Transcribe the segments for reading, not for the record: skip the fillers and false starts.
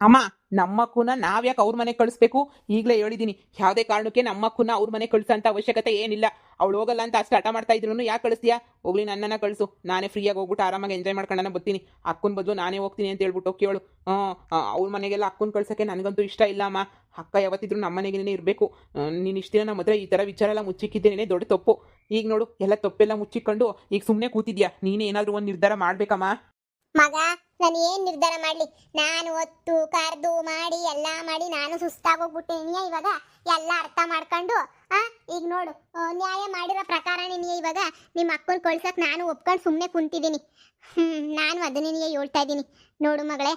ಅಮ್ಮ, ನಮ್ಮಕ್ಕೂನ ನಾವ್ಯಾಕೆ ಅವ್ರ ಮನೆ ಕಳಿಸ್ಬೇಕು? ಈಗಲೇ ಹೇಳಿದ್ದೀನಿ, ಯಾವುದೇ ಕಾರಣಕ್ಕೆ ನಮ್ಮಕ್ಕೂನ ಅವ್ರ ಮನೆ ಕಳಿಸೋಂಥ ಅವಶ್ಯಕತೆ ಏನಿಲ್ಲ. ಅವಳು ಹೋಗಲ್ಲ ಅಂತ ಅಷ್ಟು ಹಠ ಮಾಡ್ತಾ ಇದ್ರು ಯಾಕೆ ಕಳಿಸ್ತೀಯಾ? ಹೋಗ್ಲಿ, ನನ್ನನ್ನು ಕಳಿಸು, ನಾನೇ ಫ್ರೀಯಾಗಿ ಹೋಗ್ಬಿಟ್ಟು ಆರಾಮಾಗಿ ಎಂಜಾಯ್ ಮಾಡ್ಕೊಂಡು ಬರ್ತೀನಿ. ಅಕ್ಕನ ಬದಲು ನಾನೇ ಹೋಗ್ತೀನಿ ಅಂತ ಹೇಳ್ಬಿಟ್ಟು ಕೇಳು. ಅವ್ರ ಮನೆಗೆಲ್ಲ ಅಕ್ಕನ ಕಳ್ಸೋಕ್ಕೆ ನನಗಂತೂ ಇಷ್ಟ ಇಲ್ಲ ಅಮ್ಮ. ಅಕ್ಕ ಯಾವತ್ತಿದ್ರು ನಮ್ಮ ಮನೆಗೇನೆ ಇರಬೇಕು. ನೀನು ಇಷ್ಟ ದಿನ ನಮ್ಮ ಹತ್ರ ಈ ಥರ ವಿಚಾರ ಎಲ್ಲ ಮುಚ್ಚಿಕ್ಕಿದ್ದೇನೆ ದೊಡ್ಡ ತಪ್ಪು. ಈಗ ನೋಡು, ಎಲ್ಲ ತಪ್ಪೆಲ್ಲ ಮುಚ್ಚಿಕೊಂಡು ಈಗ ಸುಮ್ಮನೆ ಕೂತಿದ್ಯಾ. ನೀನೇ ಏನಾದರೂ ಒಂದು ನಿರ್ಧಾರ ಮಾಡಬೇಕಮ್ಮ. ಮಗ, ನಾನು ಏನ್ ನಿರ್ಧಾರ ಮಾಡ್ಲಿ? ನಾನು ಒತ್ತು ಕರ್ದು ಮಾಡಿ ಎಲ್ಲ ಮಾಡಿ ನಾನು ಸುಸ್ತಾಗೋಗ್ಬಿಟ್ಟೆ. ಇವಾಗ ಎಲ್ಲ ಅರ್ಥ ಮಾಡ್ಕೊಂಡು ಈಗ ನೋಡು, ನ್ಯಾಯ ಮಾಡಿರೋ ಪ್ರಕಾರ ನೀನು ಇವಾಗ ನಿಮ್ಮ ಅಕ್ಕನ ಕಳ್ಸಕ್ ನಾನು ಒಪ್ಕೊಂಡು ಸುಮ್ಮನೆ ಕುಂತಿದ್ದೀನಿ. ನಾನು ಅದನ್ನೇ ಹೇಳ್ತಾ ಇದ್ದೀನಿ. ನೋಡು ಮಗಳೇ,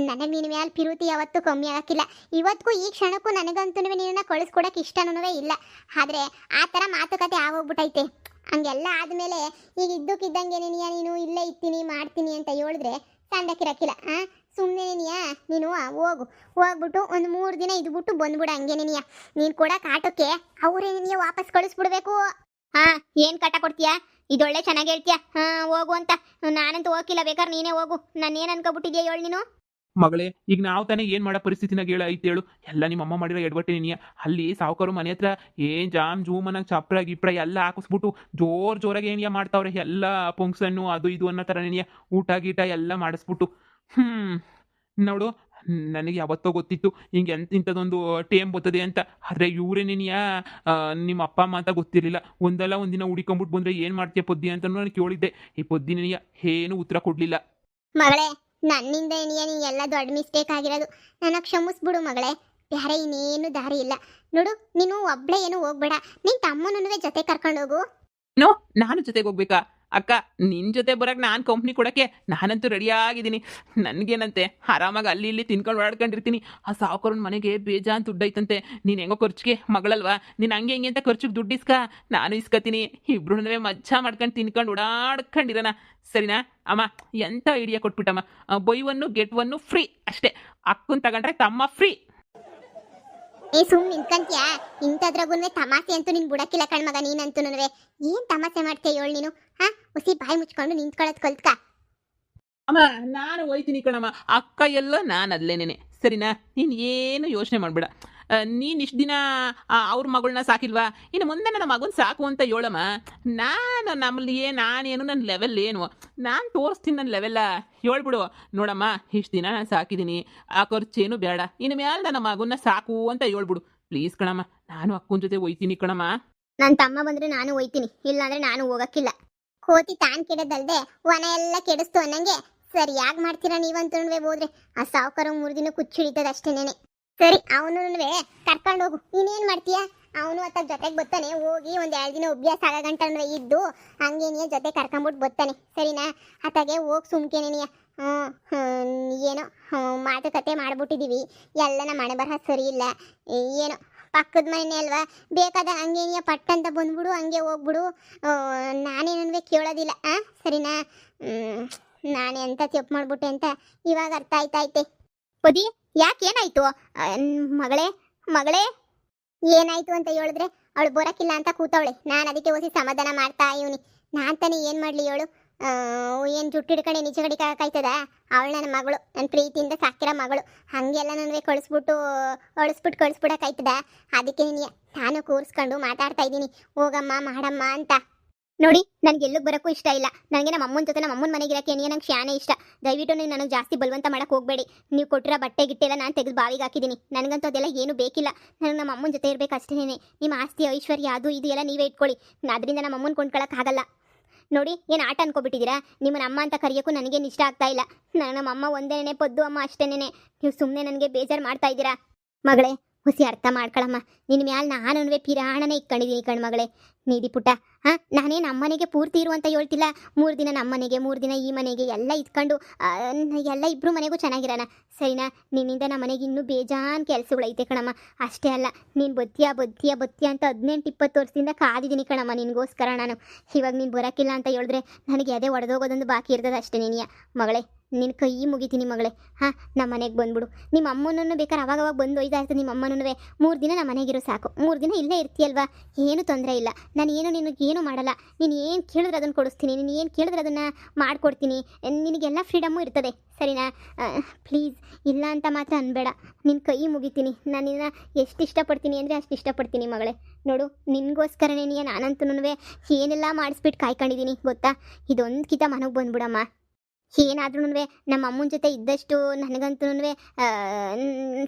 ನನಗೆ ನಿನ್ನ ಮೇಲೆ ಪಿರುತಿ ಯಾವತ್ತೂ ಕಮ್ಮಿ ಆಗಕ್ಕಿಲ್ಲ. ಇವತ್ತಿಗೂ ಈ ಕ್ಷಣಕ್ಕೂ ನನಗಂತೂ ನಿನ್ನನ್ನು ಕಳಿಸ್ಕೊಡಕ್ಕೆ ಇಷ್ಟನೂ ಇಲ್ಲ. ಆದರೆ ಆ ಥರ ಮಾತುಕತೆ ಆಗೋಗ್ಬಿಟ್ಟೈತೆ. ಹಂಗೆಲ್ಲ ಆದಮೇಲೆ ಈಗ ಇದ್ದಕ್ಕಿದ್ದಂಗೆ ನೀನು ಇಲ್ಲೇ ಇರ್ತೀನಿ ಮಾಡ್ತೀನಿ ಅಂತ ಹೇಳಿದ್ರೆ ಸಂದಕ್ಕಿರಕ್ಕಿಲ್ಲ. ಸುಮ್ಮನೆ ನೀನು ಹೋಗ್ಬಿಟ್ಟು ಒಂದು 3 ದಿನ ಇದ್ಬಿಟ್ಟು ಬಂದ್ಬಿಡು. ಹಂಗೆ ನೀನು ಕೊಡೋ ಕಾಟಕ್ಕೆ ಅವರೇ ವಾಪಸ್ ಕಳಿಸ್ಬಿಡ್ಬೇಕು. ಏನು ಕಾಟ ಕೊಡ್ತೀಯಾ? ಇದೊಳ್ಳೆ ಚೆನ್ನಾಗಿ ಹೇಳ್ತೀಯಾ? ಹೋಗು ಅಂತ. ನಾನಂತೂ ಹೋಗಿಲ್ಲ, ಬೇಕಾದ್ರೆ ನೀನೇ ಹೋಗು. ನಾನೇನು ಅನ್ಕೊಬಿಟ್ಟಿದ್ಯಾ ಹೇಳು ನೀನು? ಮಗಳೇ, ಈಗ ನಾವು ತಾನೇ ಏನು ಮಾಡೋ ಪರಿಸ್ಥಿತಿನಾಗ ಹೇಳು. ಎಲ್ಲ ನಿಮ್ಮ ಅಮ್ಮ ಮಾಡಿರೋ ಎಡವಟ್ಟೆ ನೀನು. ಅಲ್ಲಿ ಸಾವುಕಾರು ಮನೆ ಹತ್ರ ಜಾಮ್ ಜೂಮನಾಗ ಚಪ್ರ ಗಿಪ್ರ ಎಲ್ಲ ಹಾಕಿಸ್ಬಿಟ್ಟು ಜೋರಾಗಿ ಏನಿಯ ಮಾಡ್ತಾವ್ರೆ. ಎಲ್ಲ ಫಂಕ್ಷನ್ನು ಅದು ಇದು ಅನ್ನೋ ಥರ ನೀನಿಯ ಊಟ ಗೀಟ ಎಲ್ಲ ಮಾಡಿಸ್ಬಿಟ್ಟು. ನೋಡು, ನನಗೆ ಯಾವತ್ತೋ ಗೊತ್ತಿತ್ತು ಹಿಂಗೆ ಇಂಥದ್ದೊಂದು ಟೇಮ್ ಬರ್ತದೆ ಅಂತ. ಆದರೆ ಇವರೇ ನೀನಿಯ ನಿಮ್ಮ ಅಪ್ಪ ಅಮ್ಮ ಅಂತ ಗೊತ್ತಿರಲಿಲ್ಲ. ಒಂದಲ್ಲ ಒಂದಿನ ಹುಡಿಕೊಂಬಿಟ್ಟು ಬಂದರೆ ಏನು ಮಾಡ್ತೀಯ ಪೊದ್ದಿ ಅಂತ ನಾನು ಕೇಳಿದ್ದೆ. ಈ ಪೊದ್ದಿ ನೀನಿಯ ಏನು ಉತ್ತರ ಕೊಡಲಿಲ್ಲ. ಮಗಳೇ, ನನ್ನಿಂದ ನೀನು ಎಲ್ಲ ದೊಡ್ಡ ಮಿಸ್ಟೇಕ್ ಆಗಿರೋದು. ನನ್ನ ಕ್ಷಮಿಸ್ಬಿಡು ಮಗಳೇ. ಬೇರೆ ಇನ್ನೇನು ದಾರಿ ಇಲ್ಲ. ನೋಡು, ನೀನು ಒಬ್ಳೆ ಏನು ಹೋಗ್ಬೇಡ. ನಿನ್ನ ತಮ್ಮನೂ ಜೊತೆ ಕರ್ಕೊಂಡೋಗು. ನಾನು ಜೊತೆಗೆ ಹೋಗ್ಬೇಕಾ? ಅಕ್ಕ, ನಿನ್ನ ಜೊತೆ ಬರೋಕೆ ನಾನು ಕಂಪ್ನಿ ಕೊಡೋಕ್ಕೆ ನಾನಂತೂ ರೆಡಿಯಾಗಿದ್ದೀನಿ. ನನಗೇನಂತೆ, ಆರಾಮಾಗಿ ಅಲ್ಲಿ ಇಲ್ಲಿ ತಿನ್ಕೊಂಡು ಓಡಾಡ್ಕೊಂಡಿರ್ತೀನಿ. ಆ ಸಾವುಕಾರನ ಮನೆಗೆ ಬೇಜಾನ್ ದುಡ್ಡು ಐತಂತೆ. ನೀನು ಹೆಂಗೋ ಖರ್ಚಿಗೆ ಮಗಳಲ್ವಾ, ನೀನು ಹಂಗೆ ಹಿಂಗೆ ಅಂತ ಖರ್ಚಿಗೆ ದುಡ್ಡು ನಾನು ಇಸ್ಕತೀನಿ. ಇಬ್ರು ಮಜ್ಜಾ ಮಾಡ್ಕೊಂಡು ತಿನ್ಕೊಂಡು ಓಡಾಡ್ಕೊಂಡಿರೋಣ, ಸರಿನಾ? ಅಮ್ಮ, ಎಂಥ ಐಡಿಯಾ ಕೊಟ್ಬಿಟ್ಟಮ್ಮ. Buy one get one free ಅಷ್ಟೇ. ಅಕ್ಕನ ತಗೊಂಡ್ರೆ ತಮ್ಮ ಫ್ರೀ. ಸುಮ್ ನಿಂತ್ಕಂತ್ಯಾ? ಇಂಥದ್ರಾಗೂ ತಮಾಷೆ ಅಂತೂ ನೀನು ಬಿಡಕ್ಕಿಲ್ಲ ಕಣ್ಮಗ. ನೀನಂತೂ ಏನ್ ತಮಾಷೆ ಮಾಡ್ತೀಯ ಹೇಳು ನೀನು? ಹುಸಿ ಬಾಯಿ ಮುಚ್ಕೊಂಡು ನಿಂತ್ಕೊಳ್ಳೋದು ಕಲ್ತ್ಕ. ಅಮ್ಮ, ನಾನು ಹೋಯ್ತೀನಿ ಕಣಮ್ಮ. ಅಕ್ಕ ಎಲ್ಲ ನಾನು ಅಲ್ಲೇನೇನೆ, ಸರಿನಾ? ನೀನು ಏನು ಯೋಚನೆ ಮಾಡಬೇಡ. ನೀನು ಇಷ್ಟು ದಿನ ಅವ್ರ ಮಗಳನ್ನ ಸಾಕಿಲ್ವಾ? ಇನ್ನು ಮುಂದೆ ನನ್ನ ಮಗನ ಸಾಕು ಅಂತ ಹೇಳಮ್ಮ. ನಮ್ಮಲ್ಲಿ ನಾನೇನು, ನನ್ನ ಲೆವೆಲ್ ಏನು, ನಾನು ತೋರಿಸ್ತೀನಿ ನನ್ನ ಲೆವೆಲ್ಲ. ಹೇಳ್ಬಿಡು, ನೋಡಮ್ಮ, ಇಷ್ಟು ದಿನ ನಾನು ಸಾಕಿದ್ದೀನಿ, ಆ ಖರ್ಚೇನು ಬೇಡ, ಇನ್ನು ಮೇಲೆ ನನ್ನ ಮಗನ ಸಾಕು ಅಂತ ಹೇಳ್ಬಿಡು ಪ್ಲೀಸ್ ಕಣಮ್ಮ. ನಾನು ಅಕ್ಕನ ಜೊತೆ ಹೋಯ್ತೀನಿ ಕಣಮ್ಮ. ನನ್ನ ತಮ್ಮ ಬಂದರೆ ನಾನು ಹೋಯ್ತೀನಿ, ಇಲ್ಲಾಂದ್ರೆ ನಾನು ಹೋಗಕ್ಕಿಲ್ಲ. ಕೋತಿ ತಾನ್ ಕೆಡದಲ್ದೆ ವನ ಎಲ್ಲ ಕೆಡಿಸ್ತು ಅನ್ನಂಗೆ ಸರಿಯಾಗಿ ಮಾಡ್ತೀರಾ ನೀವಂತೂ ಹೋದ್ರೆ. ಆ ಸಾವುಕಾರ 3 ದಿನ ಕುಚ್ಚಿಡಿತದ ಅಷ್ಟೇನೇನೆ. ಸರಿ, ಅವನು ಕರ್ಕೊಂಡು ಹೋಗು. ನೀನೇನ್ ಮಾಡ್ತೀಯ? ಅವನು ಅತ್ತ ಜೊತೆಗೆ ಬರ್ತಾನೆ. ಹೋಗಿ 1-2 ದಿನ ಅಭ್ಯಾಸ ಆಗಂಟ ಇದ್ದು ಹಂಗೇನಿಯ ಜೊತೆ ಕರ್ಕೊಂಬಿಟ್ಟು ಬರ್ತಾನೆ, ಸರಿನಾ? ಅತ್ತಾಗೆ ಹೋಗಿ ಸುಮ್ಕೇನೇನಿಯ ಏನೋ ಮಾತುಕತೆ ಮಾಡ್ಬಿಟ್ಟಿದೀವಿ. ಎಲ್ಲ ನಮ್ಮ ಮನೆ ಬರಹ ಸರಿ ಇಲ್ಲ. ಏನೋ ಪಕ್ಕದ ಮನೆ ಅಲ್ವಾ, ಬೇಕಾದ ಹಂಗೇನಿಯ ಪಟ್ಟಂತ ಬಂದ್ಬಿಡು, ಹಂಗೆ ಹೋಗ್ಬಿಡು. ನಾನೇನನ್ವೇ ಕೇಳೋದಿಲ್ಲ, ಸರಿನಾ? ನಾನೇ ಅಂತ ತಪ್ಪು ಮಾಡ್ಬಿಟ್ಟೆ ಅಂತ ಇವಾಗ ಅರ್ಥ ಆಯ್ತೈತೆ. ಪದಿ, ಯಾಕೇನಾಯ್ತು ಮಗಳೇ? ಏನಾಯ್ತು ಅಂತ ಹೇಳಿದ್ರೆ ಅವಳು ಬರೋಕ್ಕಿಲ್ಲ ಅಂತ ಕೂತವಳೆ. ನಾನು ಅದಕ್ಕೆ ಹೋಗಿ ಸಮಾಧಾನ ಮಾಡ್ತಾ ಇವನಿ. ನಾನು ತಾನೇ ಏನು ಮಾಡಲಿ ಹೇಳು? ಏನು ಜುಟ್ಟು ಹಿಡ್ಕೊಂಡು ನಿಜ ಕಡಿಕಾಯ್ತದ? ಅವಳು ನನ್ನ ಮಗಳು, ನನ್ನ ಪ್ರೀತಿಯಿಂದ ಸಾಕಿರೋ ಮಗಳು. ಹಾಗೆಲ್ಲ ನನಗೆ ಕಳಿಸ್ಬಿಡಕ್ಕಾಯ್ತದ? ಅದಕ್ಕೆ ನಾನು ಕೂರಿಸ್ಕೊಂಡು ಮಾತಾಡ್ತಾ ಇದ್ದೀನಿ, ಹೋಗಮ್ಮ ಮಾಡಮ್ಮ ಅಂತ. ನೋಡಿ, ನನಗೆ ಎಲ್ಲೂ ಬರೋಕ್ಕೂ ಇಷ್ಟ ಇಲ್ಲ. ನನಗೆ ನಮ್ಮ ಅಮ್ಮನ ಜೊತೆ ನಮ್ಮ ಅಮ್ಮನ ಮನೆಗಿರೋಕ್ಕೆ ನಂಗೆ ಶಾನೆ ಇಷ್ಟ. ದಯವಿಟ್ಟು ನೀವು ನನಗೆ ಜಾಸ್ತಿ ಬಲವಂತ ಮಾಡಕ್ಕೆ ಹೋಗಬೇಡಿ. ನೀವು ಕೊಟ್ಟಿರೋ ಬಟ್ಟೆ ಗಿಟ್ಟೆಲ್ಲ ನಾನು ತೆಗೆದು ಬಾವಿಗೆ ಹಾಕಿದ್ದೀನಿ. ನನಗಂತೂ ಅದೆಲ್ಲ ಏನೂ ಬೇಕಿಲ್ಲ. ನನಗೆ ನಮ್ಮ ಅಮ್ಮನ ಜೊತೆ ಇರಬೇಕು ಅಷ್ಟೇ. ನಿಮ್ಮ ಆಸ್ತಿ ಐಶ್ವರ್ಯ ಅದು ಇದು ಎಲ್ಲ ನೀವೇ ಇಟ್ಕೊಳ್ಳಿ. ಅದರಿಂದ ನಮ್ಮ ಅಮ್ಮನ ಕೊಂಡ್ಕೊಳ್ಳೋಕ್ಕಾಗಲ್ಲ. ನೋಡಿ, ಏನು ಆಟ ಅನ್ಕೊಬಿಟ್ಟಿದ್ದೀರಾ? ನಿಮ್ಮನ್ನ ಅಮ್ಮ ಅಂತ ಕರೆಯೋಕ್ಕೂ ನನಗೇನು ಇಷ್ಟ ಆಗ್ತಾ ಇಲ್ಲ. ನಮ್ಮ ಅಮ್ಮ ಒಂದೇನೇ ಪದ್ದು ಅಮ್ಮ ಅಷ್ಟೇನೆ. ನೀವು ಸುಮ್ಮನೆ ನನಗೆ ಬೇಜಾರು ಮಾಡ್ತಾ ಇದ್ದೀರಾ. ಮಗಳೇ, ಹುಸಿ ಅರ್ಥ ಮಾಡ್ಕೊಳಮ್ಮ. ನಿನ್ನ ಮ್ಯಾಲೆ ನಾನೂ ಪಿರಾಣನೇ ಇಟ್ಕೊಂಡಿದ್ದೀನಿ ಕಣ್ಮಗಳೇ. ನೀದಿ ಪುಟ್ಟ, ನಾನೇನು ಅಮ್ಮನೆಗೆ ಪೂರ್ತಿ ಇರು ಅಂತ ಹೇಳ್ತಿಲ್ಲ. 3 ದಿನ ನಮ್ಮ ಮನೆಗೆ, 3 ದಿನ ಈ ಮನೆಗೆ ಎಲ್ಲ ಇಟ್ಕೊಂಡು ಎಲ್ಲ ಇಬ್ಬರು ಮನೆಗೂ ಚೆನ್ನಾಗಿರೋಣ, ಸರಿನಾ? ನಿನ್ನಿಂದ ನಮ್ಮ ಮನೆಗೆ ಇನ್ನೂ ಬೇಜಾನ್ ಕೆಲಸಗಳೈತೆ ಕಣಮ್ಮ. ಅಷ್ಟೇ ಅಲ್ಲ, ನೀನು ಬತ್ತೀಯ ಅಂತ 18-20 ವರ್ಷದಿಂದ ಕಾದಿದ್ದೀನಿ ಕಣಮ್ಮ ನಿನಗೋಸ್ಕರ ನಾನು. ಇವಾಗ ನೀನು ಬರೋಕ್ಕಿಲ್ಲ ಅಂತ ಹೇಳಿದ್ರೆ ನನಗೆ ಅದೇ ಒಡೆದೋಗೋದೊಂದು ಬಾಕಿ ಇರ್ತದೆ ಅಷ್ಟೇ. ನೀನಿಯ ಮಗಳೇ, ನಿನ್ನ ಕೈ ಮುಗಿತೀನಿ ಮಗಳೇ. ಹಾಂ, ನಮ್ಮ ಮನೆಗೆ ಬಂದ್ಬಿಡು. ನಿಮ್ಮ ಅಮ್ಮನನ್ನು ಬೇಕಾದ್ರೆ ಅವಾಗವಾಗ ಬಂದು ಒಯ್ತಾ ಇರ್ತದೆ. ನಿಮ್ಮ ಅಮ್ಮನೂ 3 ದಿನ ನಮ್ಮ ಮನೆಗಿರೋ ಸಾಕು. 3 ದಿನ ಇಲ್ಲೇ ಇರ್ತೀಯಲ್ವಾ, ಏನು ತೊಂದರೆ ಇಲ್ಲ. ನಾನು ನಿನಗೇನು ಮಾಡಲ್ಲ. ನೀನು ಏನು ಕೇಳಿದ್ರೆ ಅದನ್ನು ಕೊಡಿಸ್ತೀನಿ, ನೀನು ಏನು ಕೇಳಿದ್ರೆ ಅದನ್ನು ಮಾಡಿಕೊಡ್ತೀನಿ. ನಿನಗೆಲ್ಲ ಫ್ರೀಡಮ್ಮು ಇರ್ತದೆ, ಸರಿನಾ? ಪ್ಲೀಸ್ ಇಲ್ಲ ಅಂತ ಮಾತ್ರ ಅನ್ಬೇಡ. ನಿನ್ನ ಕೈ ಮುಗಿತೀನಿ. ನಾನು ನಿನ್ನ ಎಷ್ಟು ಇಷ್ಟಪಡ್ತೀನಿ ಅಂದರೆ ಅಷ್ಟು ಇಷ್ಟಪಡ್ತೀನಿ ಮಗಳೇ. ನೋಡು, ನಿನಗೋಸ್ಕರನೇ ನಾನಂತೂ ಏನೆಲ್ಲ ಮಾಡಿಸ್ಬಿಟ್ಟು ಕಾಯ್ಕೊಂಡಿದ್ದೀನಿ ಗೊತ್ತಾ. ಇದೊಂದು ಕಿತ ಮನೆಗೆ ಬಂದ್ಬಿಡಮ್ಮ. ಏನಾದ್ರೂ ನಮ್ಮ ಅಮ್ಮನ ಜೊತೆ ಇದ್ದಷ್ಟು ನನಗಂತೂ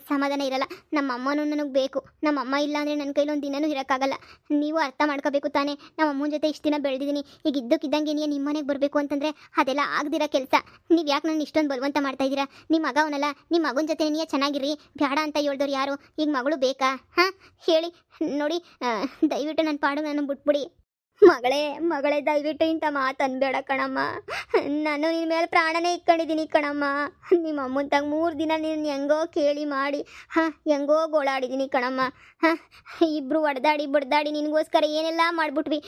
ಸಮಾಧಾನ ಇರಲ್ಲ. ನಮ್ಮ ಅಮ್ಮನೂ ನನಗೆ ಬೇಕು. ನಮ್ಮ ಅಮ್ಮ ಇಲ್ಲ ಅಂದರೆ ನನ್ನ ಕೈಲೊಂದು ದಿನವೂ ಇರೋಕ್ಕಾಗಲ್ಲ. ನೀವು ಅರ್ಥ ಮಾಡ್ಕೋಬೇಕು ತಾನೇ. ನಮ್ಮ ಅಮ್ಮನ ಜೊತೆ ಇಷ್ಟು ದಿನ ಬೆಳೆದಿದ್ದೀನಿ. ಈಗ ಇದ್ದಕ್ಕಿದ್ದಂಗೆ ನಿಮ್ಮ ಮನೆಗೆ ಬರಬೇಕು ಅಂತಂದರೆ ಅದೆಲ್ಲ ಆಗದಿರೋ ಕೆಲಸ. ನೀವು ಯಾಕೆ ನನ್ನ ಇಷ್ಟೊಂದು ಬಲವಂತ ಮಾಡ್ತಾ ಇದ್ದೀರಾ? ನಿಮ್ಮ ಮಗ ಅವನಲ್ಲ, ನಿಮ್ಮ ಮಗನ ಜೊತೆ ಚೆನ್ನಾಗಿರಿ. ಬೇಡ ಅಂತ ಹೇಳ್ದವ್ರು ಯಾರು? ಈಗ ಮಗಳು ಬೇಕಾ? ಹಾಂ ಹೇಳಿ. ನೋಡಿ, ದಯವಿಟ್ಟು ನನ್ನ ಪಾಡು ನಾನು ಬಿಟ್ಬಿಡಿ. ಮಗಳೇ ದಯವಿಟ್ಟು ಇಂಥ ಮಾತು ಅನ್ಬೇಡ ಕಣಮ್ಮ. ನಾನು ನಿನ್ನ ಮೇಲೆ ಪ್ರಾಣನೇ ಇಟ್ಕೊಂಡಿದ್ದೀನಿ ಕಣಮ್ಮ. ನಿಮ್ಮ ಅಮ್ಮಂತಾಗ 3 ದಿನ ನೀನು ಹೆಂಗೋ ಕೇಳಿ ಮಾಡಿ ಹೆಂಗೋ ಗೋಳಾಡಿದ್ದೀನಿ ಕಣಮ್ಮ. ಇಬ್ಬರು ಹೊಡೆದಾಡಿ ಬಡ್ದಾಡಿ ನಿನಗೋಸ್ಕರ ಏನೆಲ್ಲ ಮಾಡಿಬಿಟ್ವಿ.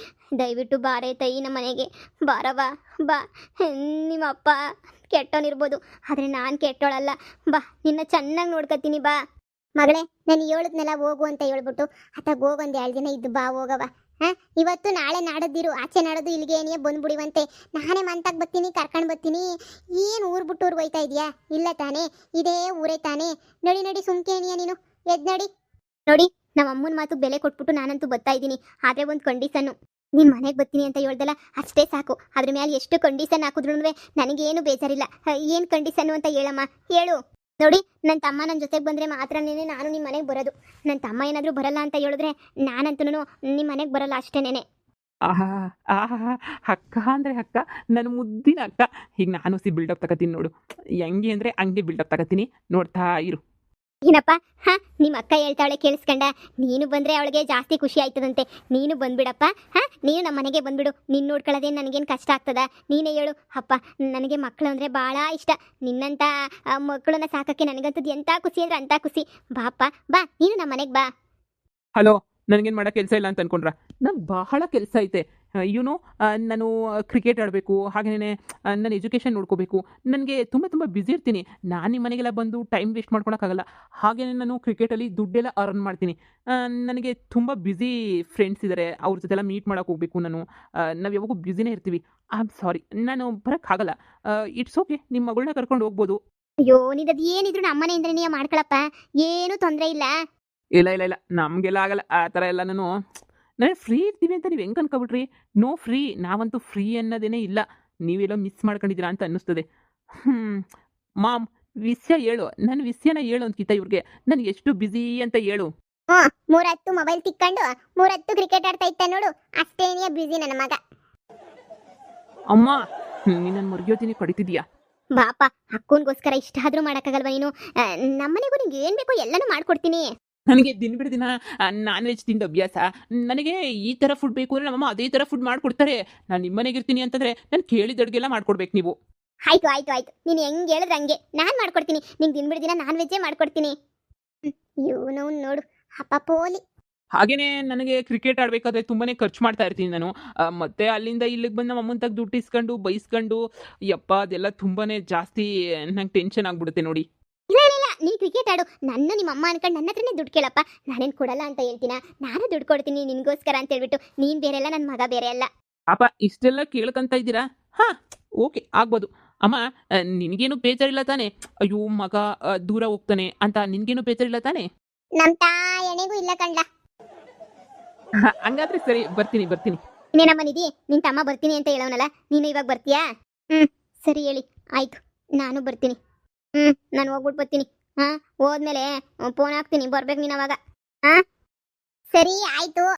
ದಯವಿಟ್ಟು ಬಾರೇ ತಾಯಿ, ನಮ್ಮ ಮನೆಗೆ ಬಾರವಾ. ಬಾ. ನಿಮ್ಮ ಅಪ್ಪ ಕೆಟ್ಟೋನಿರ್ಬೋದು, ಆದರೆ ನಾನು ಕೆಟ್ಟೋಳಲ್ಲ. ಬಾ, ನಿನ್ನ ಚೆನ್ನಾಗಿ ನೋಡ್ಕೊತೀನಿ. ಬಾ ಮಗಳೇ, ನಾನು ಹೇಳಿದ್ನೆಲ್ಲ ಹೋಗು ಅಂತ ಹೇಳ್ಬಿಟ್ಟು ಅತ್ತಾಗ ಹೋಗೊಂದು 2 ದಿನ ಇದ್ದು ಬಾ, ಹೋಗವ. ಇವತ್ತು ನಾಳೆ ನಾಡದಿರು, ಆಚೆ ನಾಡೋದು ಇಲ್ಲಿಗೆ ಏನಿಯೇ ಬಂದ್ಬಿಡಿವಂತೆ. ನಾನೇ ಮಂತಾಗ ಬರ್ತೀನಿ, ಕರ್ಕೊಂಡು ಬರ್ತೀನಿ. ಏನು ಊರು ಬಿಟ್ಟು ಊರಿಗೆ ಹೋಯ್ತಾ ಇದೆಯಾ? ಇಲ್ಲ ತಾನೇ, ಇದೇ ಊರೇ ತಾನೇ. ನಡಿ ಸುಮ್ಕೆ ಏನಿಯಾ ನೀನು, ಎದ್ ನಡಿ. ನೋಡಿ, ನಮ್ಮ ಅಮ್ಮನ ಮಾತು ಬೆಲೆ ಕೊಟ್ಬಿಟ್ಟು ನಾನಂತೂ ಬರ್ತಾ ಇದ್ದೀನಿ. ಆದರೆ ಒಂದು ಕಂಡೀಷನ್ನು. ನೀನು ಮನೆಗೆ ಬರ್ತೀನಿ ಅಂತ ಹೇಳ್ದಲ್ಲ, ಅಷ್ಟೇ ಸಾಕು. ಅದ್ರ ಮೇಲೆ ಎಷ್ಟು ಕಂಡೀಷನ್ ಹಾಕಿದ್ರು ನನಗೇನು ಬೇಜಾರಿಲ್ಲ. ಏನು ಕಂಡೀಷನ್ನು ಅಂತ ಹೇಳಮ್ಮ, ಹೇಳು. ನೋಡಿ, ನನ್ನ ತಮ್ಮ ನನ್ನ ಜೊತೆಗೆ ಬಂದರೆ ಮಾತ್ರನೇ ನಾನು ನಿಮ್ಮ ಮನೆಗೆ ಬರೋದು. ನನ್ನ ತಮ್ಮ ಏನಾದರೂ ಬರಲ್ಲ ಅಂತ ಹೇಳಿದ್ರೆ ನಾನಂತೂ ನಿಮ್ಮ ಮನೆಗೆ ಬರಲ್ಲ, ಅಷ್ಟೇನೆ. ಆಹಾ ಆಹಾ ಅಕ್ಕ ಅಂದರೆ ಅಕ್ಕ, ನನ್ನ ಮುದ್ದಿನ ಅಕ್ಕ. ಈಗ ನಾನು ಬಿಲ್ಡಪ್ ತಗೋತೀನಿ ನೋಡು. ಹೆಂಗೆ ಅಂದರೆ ಹಂಗೆ ಬಿಲ್ಡಪ್ ತಗೋತೀನಿ, ನೋಡ್ತಾ ಇರು. ಏನಪ್ಪ, ನಿಮ್ಮ ಅಕ್ಕ ಹೇಳ್ತಾವಳೆ ಕೇಳಿಸ್ಕೊಂಡ? ನೀನು ಬಂದರೆ ಅವಳಿಗೆ ಜಾಸ್ತಿ ಖುಷಿ ಆಯ್ತದಂತೆ. ನೀನು ಬಂದ್ಬಿಡಪ್ಪ. ನೀನು ನಮ್ಮ ಮನೆಗೆ ಬಂದ್ಬಿಡು. ನೀನು ನೋಡ್ಕೊಳ್ಳೋದೇನು ನನಗೇನು ಕಷ್ಟ ಆಗ್ತದ? ನೀನೇ ಹೇಳು. ಅಪ್ಪ, ನನಗೆ ಮಕ್ಕಳು ಅಂದರೆ ಭಾಳ ಇಷ್ಟ. ನಿನ್ನಂಥ ಮಕ್ಕಳನ್ನ ಸಾಕೋಕ್ಕೆ ನನಗಂತದ್ದು ಎಂಥ ಖುಷಿ ಅಂದರೆ ಅಂಥ ಖುಷಿ. ಬಾಪ್ಪ, ಬಾ, ನೀನು ನಮ್ಮ ಮನೆಗೆ ಬಾ. ಹಲೋ, ನನಗೇನು ಮಾಡೋ ಕೆಲಸ ಇಲ್ಲ ಅಂತ ಅನ್ಕೊಂಡ್ರ? ನಂಗೆ ಬಹಳ ಕೆಲಸ ಐತೆ. ನಾನು ಕ್ರಿಕೆಟ್ ಆಡಬೇಕು, ಹಾಗೆಯೇ ನನ್ನ ಎಜುಕೇಷನ್ ನೋಡ್ಕೋಬೇಕು. ನನಗೆ ತುಂಬ ಬ್ಯುಸಿ ಇರ್ತೀನಿ. ನಾನು ನಿಮ್ಮ ಮನೆಗೆಲ್ಲ ಬಂದು ಟೈಮ್ ವೇಸ್ಟ್ ಮಾಡ್ಕೊಳಕ್ಕಾಗಲ್ಲ. ಹಾಗೆಯೇ ನಾನು ಕ್ರಿಕೆಟಲ್ಲಿ ದುಡ್ಡೆಲ್ಲ ಅರ್ನ್ ಮಾಡ್ತೀನಿ. ನನಗೆ ತುಂಬ ಬ್ಯುಸಿ ಫ್ರೆಂಡ್ಸ್ ಇದ್ದಾರೆ, ಅವ್ರ ಜೊತೆಲ್ಲ ಮೀಟ್ ಮಾಡೋಕೆ ಹೋಗಬೇಕು ನಾನು. ನಾವು ಯಾವಾಗೂ ಬ್ಯುಸಿನೇ ಇರ್ತೀವಿ. ಐ ಆಮ್ ಸಾರಿ, ನಾನು ಬರೋಕ್ಕಾಗಲ್ಲ. ಇಟ್ಸ್ ಓಕೆ, ನಿಮ್ಮ ಮಗಳನ್ನ ಕರ್ಕೊಂಡು ಹೋಗ್ಬೋದು. ಅಯ್ಯೋ, ನಿನ್ನದು ಏನಿದ್ರು ನಮ್ಮ ಮನೆಯಿಂದಲೇ ನೀ ಮಾಡ್ಕೊಳಪ್ಪ, ಏನೂ ತೊಂದರೆ ಇಲ್ಲ. ಇಲ್ಲ, ನಮಗೆಲ್ಲ ಆಗಲ್ಲ ಆ ಥರ ಎಲ್ಲ. ನನಗೆ ಫ್ರೀ ಇರ್ತೀವಿ ಅಂತ ನೀವು ಹೆಂಗೆ ಅನ್ಕೊಬಿಟ್ರಿ? ನೋ ಫ್ರೀ, ನಾವಂತೂ ಫ್ರೀ ಅನ್ನೋದೇನೇ ಇಲ್ಲ. ನೀವೆಲ್ಲೋ ಮಿಸ್ ಮಾಡ್ಕೊಂಡಿದ್ದೀರಾ ಅಂತ ಅನ್ನಿಸ್ತದೆ. ಮಾಮ್, ವಿಷಯ ಹೇಳು, ನನ್ನ ವಿಷಯನ ಹೇಳು ಅಂದ್ಕಿತ ಇವ್ರಿಗೆ. ನನಗೆ ಎಷ್ಟು ಬ್ಯುಸಿ ಅಂತ ಹೇಳು. 3 ಮೊಬೈಲ್ ತಿಕ್ಕೊಂಡು 3 ಕ್ರಿಕೆಟ್ ಆಡ್ತಾ ಇತ್ತ ನೋಡು, ಅಷ್ಟೇನಿಯ ಬ್ಯುಸಿ ನನ್ನ ಮಗ. ಅಮ್ಮ, ನೀನು ಮರ್ಯೋದಿನೇ ಕಡಿತಿದ್ಯಾ? ಬಾಪ, ಅಕ್ಕನಿಗೋಸ್ಕರ ಇಷ್ಟ ಆದರೂ ಮಾಡೋಕ್ಕಾಗಲ್ವ ನೀನು? ನಮ್ಮನೆಗೂ ನಿಂಗೆ ಏನು ಬೇಕೋ ಎಲ್ಲನೂ ಮಾಡ್ಕೊಡ್ತೀನಿ. ನನಗೆ ದಿನ ನಾನ್ ವೆಜ್ ತಿಂದು ಅಭ್ಯಾಸ. ನನಗೆ ಈ ಥರ ಫುಡ್ ಬೇಕು ಅಂದರೆ ನಮ್ಮಮ್ಮ ಅದೇ ಥರ ಫುಡ್ ಮಾಡಿಕೊಡ್ತಾರೆ. ನಾನು ನಿಮ್ಮ ಮನೆಗೆ ಇರ್ತೀನಿ ಅಂತಂದರೆ ನಾನು ಕೇಳಿದ ಅಡುಗೆಲ್ಲ ಮಾಡ್ಕೊಡ್ಬೇಕು ನೀವು. ಆಯ್ತು, ನೀನು ಹೆಂಗೆ ಹೇಳಿದ್ರೆ ಹಂಗೆ ನಾನು ಮಾಡ್ಕೊಡ್ತೀನಿ. ನಿಂಗೆ ದಿನ ನಾನ್ ವೆಜ್ಜೇ ಮಾಡ್ಕೊಡ್ತೀನಿ. ಇವನು ನೋಡು, ಅಪ್ಪ ಪೋಲಿ. ಹಾಗೆಯೇ ನನಗೆ ಕ್ರಿಕೆಟ್ ಆಡಬೇಕಾದ್ರೆ ತುಂಬಾ ಖರ್ಚು ಮಾಡ್ತಾ ಇರ್ತೀನಿ ನಾನು. ಮತ್ತೆ ಅಲ್ಲಿಂದ ಇಲ್ಲಿಗೆ ಬಂದು ನಮ್ಮ ಅಮ್ಮನ ತಾಗ ದುಡ್ಡು ಇಸ್ಕೊಂಡು ಬೈಸ್ಕೊಂಡು, ಯಪ್ಪ ಅದೆಲ್ಲ ತುಂಬಾ ಜಾಸ್ತಿ ನಂಗೆ ಟೆನ್ಷನ್ ಆಗಿಬಿಡುತ್ತೆ ನೋಡಿ. ಇಲ್ಲ, ನೀನು ಕ್ರಿಕೆಟ್ ಆಡು. ನಿಮ್ಮ ಅಮ್ಮ ಅನ್ಕೊಂಡು ನನ್ನ ಹತ್ರನೇ ದುಡ್ಡು ಕೇಳಪ್ಪ. ನಾನೇನು ಕೊಡಲ್ಲ ಅಂತ ಹೇಳ್ತೀನ? ನಾನು ದುಡ್ಡು ಕೊಡ್ತೀನಿ ನಿನಗೋಸ್ಕರ ಅಂತ ಹೇಳ್ಬಿಟ್ಟು. ನೀನು ಬೇರೆ ಅಲ್ಲ, ನನ್ನ ಮಗ ಬೇರೆ ಅಲ್ಲ. ಪಾಪ ಇಷ್ಟೆಲ್ಲ ಕೇಳ್ಕೊಂತ ಇದ್ದೀರಾ? ಓಕೆ, ಆಗ್ಬೋದು. ಅಮ್ಮ, ನಿನಗೇನು ಬೇಜಾರಿಲ್ಲ ತಾನೆ? ಅಯ್ಯೋ ಮಗ ದೂರ ಹೋಗ್ತಾನೆ ಅಂತ ನಿನಗೇನು ಬೇಜಾರಿಲ್ಲ ತಾನೆ? ನಮ್ಮ ತಾಯಣೆಗೂ ಇಲ್ಲ ಕಂಡ್ಲ. ಹಂಗಾದ್ರೆ ಸರಿ, ಬರ್ತೀನಿ. ಇನ್ನೇನಮ್ಮ ನಿಧಿ, ನಿನ್ನ ತಮ್ಮ ಬರ್ತೀನಿ ಅಂತ ಹೇಳೋನಲ್ಲ, ನೀನು ಇವಾಗ ಬರ್ತೀಯಾ? ಸರಿ ಹೇಳಿ, ಆಯ್ತು, ನಾನು ಬರ್ತೀನಿ. ನಾನು ಹೋಗ್ಬಿಟ್ಟು ಬರ್ತೀನಿ. ಹೋದ್ಮೇಲೆ ಫೋನ್ ಹಾಕ್ತೀನಿ, ಬರ್ಬೇಕು ನೀನು ಅವಾಗ. ಸರಿ ಆಯ್ತು.